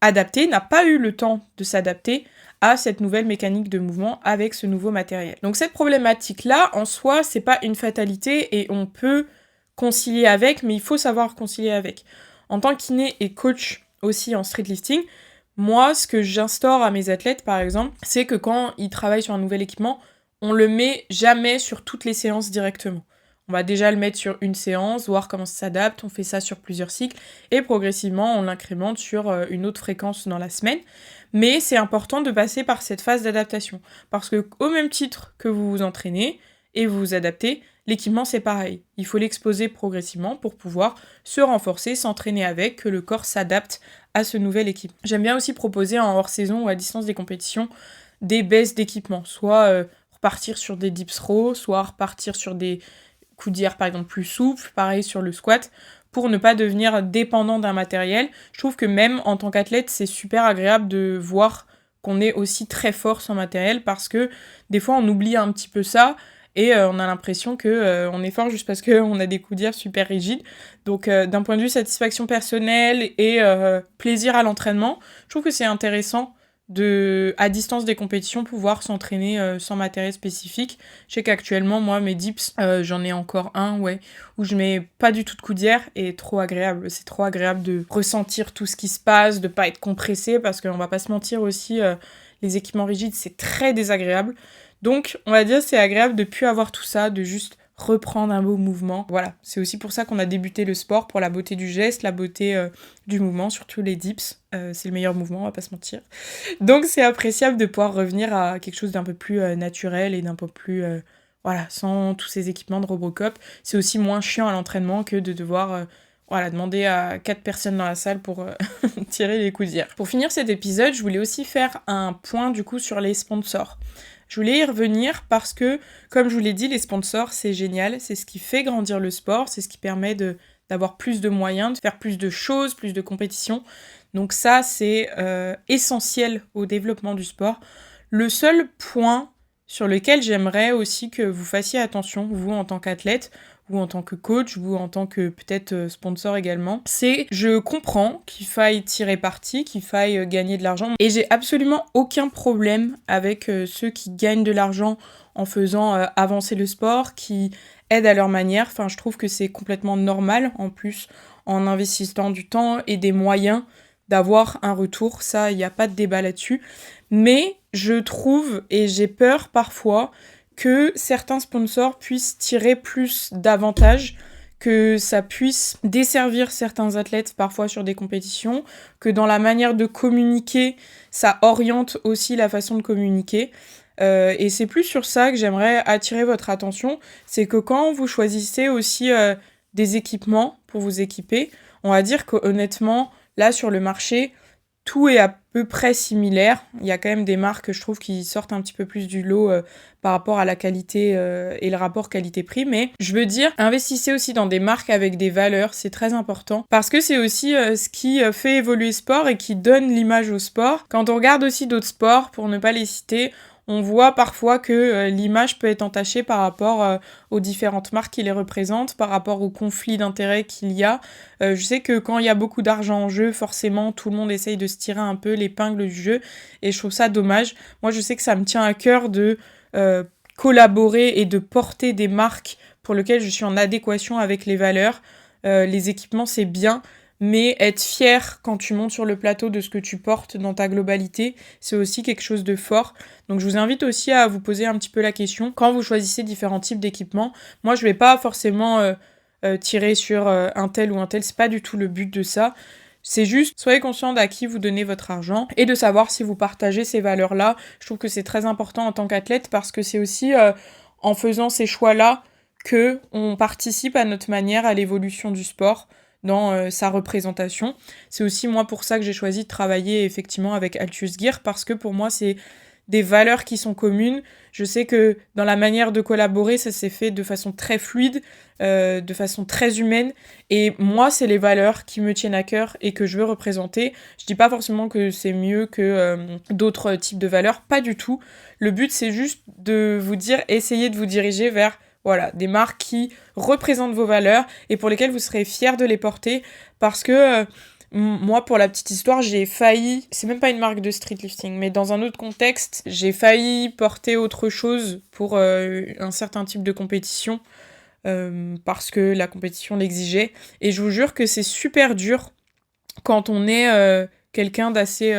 adapté, n'a pas eu le temps de s'adapter à cette nouvelle mécanique de mouvement avec ce nouveau matériel. Donc cette problématique-là, en soi, c'est pas une fatalité et on peut concilier avec, mais il faut savoir concilier avec. En tant que kiné et coach aussi en streetlifting, moi, ce que j'instaure à mes athlètes, par exemple, c'est que quand ils travaillent sur un nouvel équipement, on le met jamais sur toutes les séances directement. On va déjà le mettre sur une séance, voir comment ça s'adapte, on fait ça sur plusieurs cycles, et progressivement on l'incrémente sur une autre fréquence dans la semaine. Mais c'est important de passer par cette phase d'adaptation, parce que au même titre que vous vous entraînez et vous vous adaptez, l'équipement c'est pareil. Il faut l'exposer progressivement pour pouvoir se renforcer, s'entraîner avec, que le corps s'adapte à ce nouvel équipement. J'aime bien aussi proposer en hors-saison ou à distance des compétitions des baisses d'équipement, soit repartir sur des dips row, soit repartir sur des coudières par exemple plus souples, pareil sur le squat, pour ne pas devenir dépendant d'un matériel. Je trouve que même en tant qu'athlète, c'est super agréable de voir qu'on est aussi très fort sans matériel, parce que des fois on oublie un petit peu ça, et on a l'impression que on est fort juste parce qu'on a des coudières super rigides. Donc d'un point de vue satisfaction personnelle et plaisir à l'entraînement, je trouve que c'est intéressant à distance des compétitions, pouvoir s'entraîner sans matériel spécifique. Je sais qu'actuellement, moi, mes dips, j'en ai encore un, où je mets pas du tout de coudière et trop agréable. C'est trop agréable de ressentir tout ce qui se passe, de pas être compressé, parce qu'on va pas se mentir aussi, les équipements rigides, c'est très désagréable. Donc, on va dire c'est agréable de plus avoir tout ça, de juste reprendre un beau mouvement. Voilà, c'est aussi pour ça qu'on a débuté le sport, pour la beauté du geste, la beauté du mouvement, surtout les dips. C'est le meilleur mouvement, on va pas se mentir. Donc c'est appréciable de pouvoir revenir à quelque chose d'un peu plus naturel et d'un peu plus... sans tous ces équipements de Robocop. C'est aussi moins chiant à l'entraînement que de devoir... demander à 4 personnes dans la salle pour tirer les coudières. Pour finir cet épisode, je voulais aussi faire un point du coup sur les sponsors. Je voulais y revenir parce que, comme je vous l'ai dit, les sponsors, c'est génial. C'est ce qui fait grandir le sport, c'est ce qui permet d'avoir plus de moyens, de faire plus de choses, plus de compétitions. Donc ça, c'est essentiel au développement du sport. Le seul point sur lequel j'aimerais aussi que vous fassiez attention, vous en tant qu'athlète, vous en tant que coach, vous en tant que peut-être sponsor également, c'est je comprends qu'il faille tirer parti, qu'il faille gagner de l'argent, et j'ai absolument aucun problème avec ceux qui gagnent de l'argent en faisant avancer le sport, qui aident à leur manière. Enfin, je trouve que c'est complètement normal, en plus, en investissant du temps et des moyens, d'avoir un retour. Ça, il n'y a pas de débat là-dessus. Mais je trouve, et j'ai peur parfois, que certains sponsors puissent tirer plus d'avantages, que ça puisse desservir certains athlètes parfois sur des compétitions, que dans la manière de communiquer, ça oriente aussi la façon de communiquer. Et c'est plus sur ça que j'aimerais attirer votre attention, c'est que quand vous choisissez aussi des équipements pour vous équiper, on va dire qu'honnêtement, là sur le marché, tout est à peu près similaire. Il y a quand même des marques, je trouve, qui sortent un petit peu plus du lot par rapport à la qualité et le rapport qualité-prix. Mais je veux dire, investissez aussi dans des marques avec des valeurs, c'est très important. Parce que c'est aussi ce qui fait évoluer le sport et qui donne l'image au sport. Quand on regarde aussi d'autres sports, pour ne pas les citer, on voit parfois que l'image peut être entachée par rapport aux différentes marques qui les représentent, par rapport aux conflits d'intérêts qu'il y a. Je sais que quand il y a beaucoup d'argent en jeu, forcément, tout le monde essaye de se tirer un peu l'épingle du jeu, et je trouve ça dommage. Moi, je sais que ça me tient à cœur de collaborer et de porter des marques pour lesquelles je suis en adéquation avec les valeurs. Les équipements, c'est bien, mais être fier quand tu montes sur le plateau de ce que tu portes dans ta globalité, c'est aussi quelque chose de fort. Donc je vous invite aussi à vous poser un petit peu la question, quand vous choisissez différents types d'équipements, moi je vais pas forcément tirer sur un tel ou un tel, c'est pas du tout le but de ça. C'est juste, soyez conscient d'à qui vous donnez votre argent et de savoir si vous partagez ces valeurs-là. Je trouve que c'est très important en tant qu'athlète parce que c'est aussi en faisant ces choix-là qu'on participe à notre manière à l'évolution du sport dans sa représentation. C'est aussi moi pour ça que j'ai choisi de travailler effectivement avec Altius Gear, parce que pour moi c'est des valeurs qui sont communes. Je sais que dans la manière de collaborer, ça s'est fait de façon très fluide, de façon très humaine, et moi c'est les valeurs qui me tiennent à cœur et que je veux représenter. Je dis pas forcément que c'est mieux que d'autres types de valeurs, pas du tout. Le but c'est juste de vous dire, essayez de vous diriger vers des marques qui représentent vos valeurs et pour lesquelles vous serez fiers de les porter, parce que moi, pour la petite histoire, j'ai failli, c'est même pas une marque de street lifting, mais dans un autre contexte, j'ai failli porter autre chose pour un certain type de compétition, parce que la compétition l'exigeait, et je vous jure que c'est super dur quand on est quelqu'un d'assez...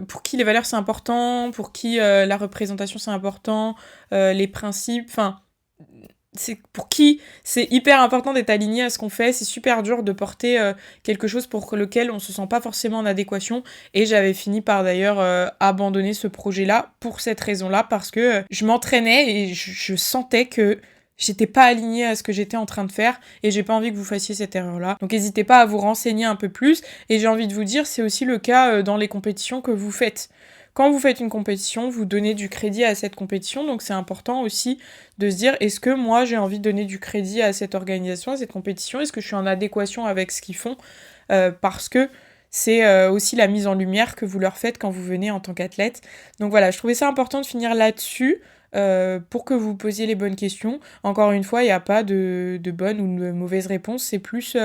pour qui les valeurs c'est important, pour qui la représentation c'est important, les principes, enfin... C'est pour qui c'est hyper important d'être aligné à ce qu'on fait, c'est super dur de porter quelque chose pour lequel on se sent pas forcément en adéquation, et j'avais fini par d'ailleurs abandonner ce projet-là pour cette raison-là, parce que je m'entraînais et je sentais que j'étais pas alignée à ce que j'étais en train de faire, et j'ai pas envie que vous fassiez cette erreur-là. Donc n'hésitez pas à vous renseigner un peu plus, et j'ai envie de vous dire, c'est aussi le cas dans les compétitions que vous faites. Quand vous faites une compétition, vous donnez du crédit à cette compétition, donc c'est important aussi de se dire, est-ce que moi j'ai envie de donner du crédit à cette organisation, à cette compétition, est-ce que je suis en adéquation avec ce qu'ils font, parce que c'est aussi la mise en lumière que vous leur faites quand vous venez en tant qu'athlète. Donc voilà, je trouvais ça important de finir là-dessus, pour que vous posiez les bonnes questions. Encore une fois, il n'y a pas de bonne ou de mauvaise réponse, c'est plus...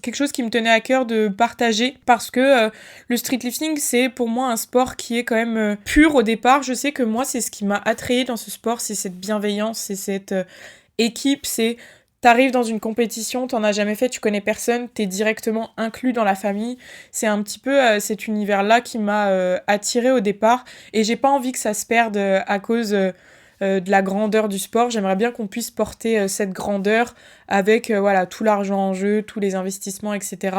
quelque chose qui me tenait à cœur de partager parce que le streetlifting, c'est pour moi un sport qui est quand même pur au départ. Je sais que moi, c'est ce qui m'a attrayée dans ce sport, c'est cette bienveillance, c'est cette équipe, c'est t'arrives dans une compétition, t'en as jamais fait, tu connais personne, t'es directement inclus dans la famille. C'est un petit peu cet univers-là qui m'a attirée au départ et j'ai pas envie que ça se perde à cause de la grandeur du sport. J'aimerais bien qu'on puisse porter cette grandeur avec voilà, tout l'argent en jeu, tous les investissements, etc.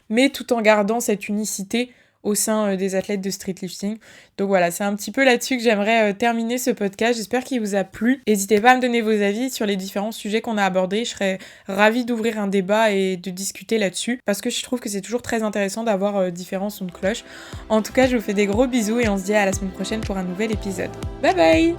Mais tout en gardant cette unicité au sein des athlètes de streetlifting. Donc voilà, c'est un petit peu là-dessus que j'aimerais terminer ce podcast. J'espère qu'il vous a plu. N'hésitez pas à me donner vos avis sur les différents sujets qu'on a abordés. Je serais ravie d'ouvrir un débat et de discuter là-dessus parce que je trouve que c'est toujours très intéressant d'avoir différents sons de cloche. En tout cas, je vous fais des gros bisous et on se dit à la semaine prochaine pour un nouvel épisode. Bye bye!